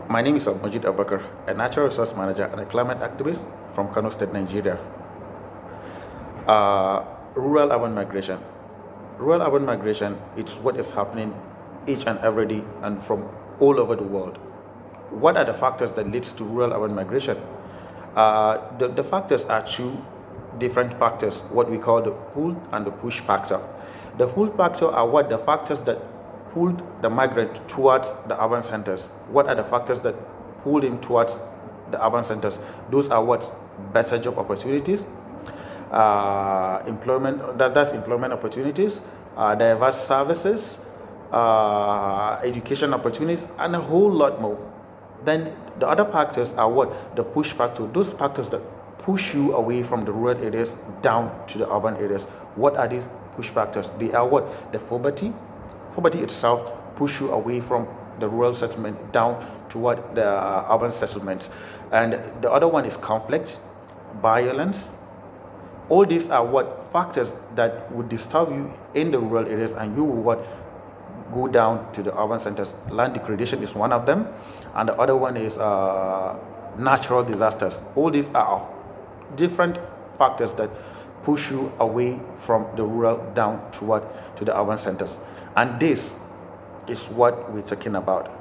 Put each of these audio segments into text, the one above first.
My name is Abmajid Abakar, a natural resource manager and a climate activist from Kano State, Nigeria. Rural urban migration. Rural urban migration is what is happening each and every day and from all over the world. What are the factors that leads to rural urban migration? The factors are two different factors, what we call the pull and the push factor. The pull factor are what the factors that pulled the migrant towards the urban centers. What are the factors that pulled him towards the urban centers? Those are what? Better job opportunities, that's employment opportunities, diverse services, education opportunities, and a whole lot more. Then the other factors are what? The push factor. Those factors that push you away from the rural areas down to the urban areas. What are these push factors? They are what? The poverty. Poverty itself push you away from the rural settlement down toward the urban settlements. And the other one is conflict, violence. All these are what? Factors that would disturb you in the rural areas, and you will what? Go down to the urban centers. Land degradation is one of them, and the other one is natural disasters. All these are different factors that push you away from the rural down toward to the urban centers. And this is what we're talking about.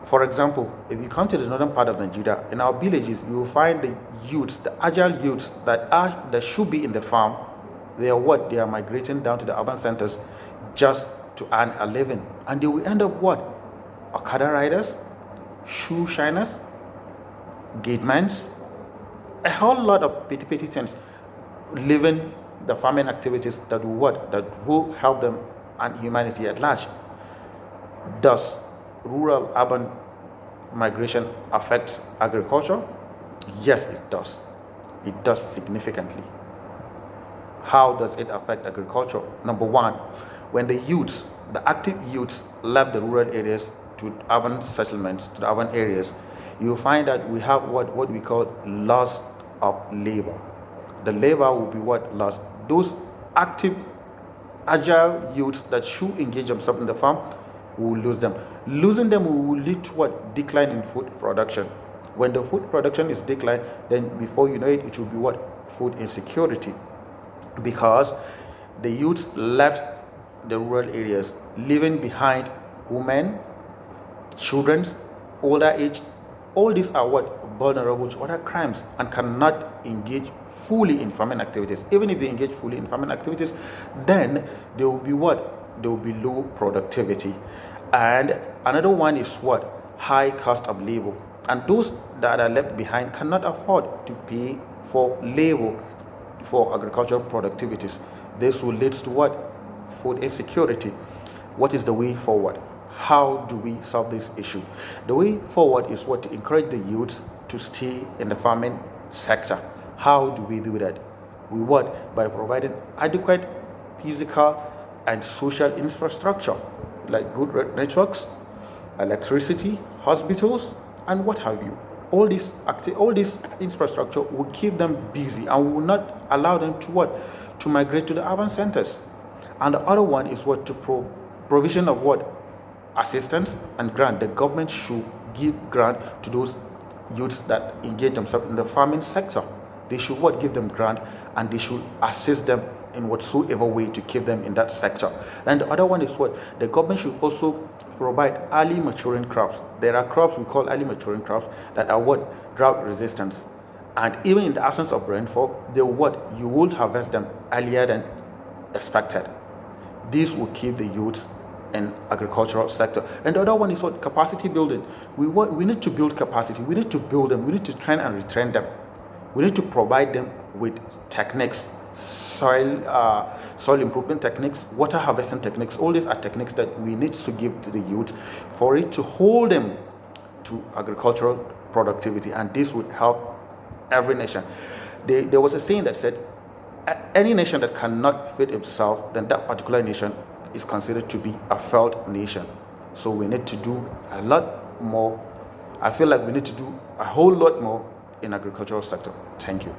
For example, if you come to the northern part of Nigeria, in our villages, you will find the youths, the agile youths that should be in the farm. They are what? They are migrating down to the urban centers just to earn a living. And they will end up what? Okada riders, shoe shiners, gatemans, a whole lot of petty things, living the farming activities that will what? That will help them and humanity at large. Does rural urban migration affect agriculture? Yes, it does. It does significantly. How does it affect agriculture? Number one, when the youths, the active youths, left the rural areas to urban settlements, to the urban areas, you will find that we have what we call loss of labor. The labor will be what? Lost. Those active, agile youths that should engage themselves in the farm, we will lose them. Losing them will lead to what? Decline in food production. When the food production is declined, then before you know it, it will be what? Food insecurity. Because the youths left the rural areas, leaving behind women, children, older age. All these are what? Vulnerable to other crimes and cannot engage fully in farming activities. Even if they engage fully in farming activities, then there will be what? There will be low productivity. And another one is what? High cost of labor. And those that are left behind cannot afford to pay for labor for agricultural productivities. This will lead to what? Food insecurity. What is the way forward? How do we solve this issue? The way forward is what? To encourage the youth to stay in the farming sector. How do we do that? We what? By providing adequate physical and social infrastructure like good networks, electricity, hospitals, and what have you. All this infrastructure will keep them busy and will not allow them to what? To migrate to the urban centers. And the other one is what? To provision of what? Assistance and grant. The government should give grant to those youths that engage themselves in the farming sector. They should what? Give them grant, and they should assist them in whatsoever way to keep them in that sector. And the other one is what? The government should also provide early maturing crops. There are crops we call early maturing crops that are what? Drought resistant. And even in the absence of rainfall, they what? You will harvest them earlier than expected. This will keep the youths in agricultural sector. And the other one is what? Capacity building. We need to build capacity. We need to build them. We need to train and retrain them. We need to provide them with techniques, soil improvement techniques, water harvesting techniques. All these are techniques that we need to give to the youth for it to hold them to agricultural productivity, and this would help every nation. There was a saying that said, any nation that cannot feed itself, then that particular nation is considered to be a failed nation. So we need to do a lot more. I feel like we need to do a whole lot more in agricultural sector. Thank you.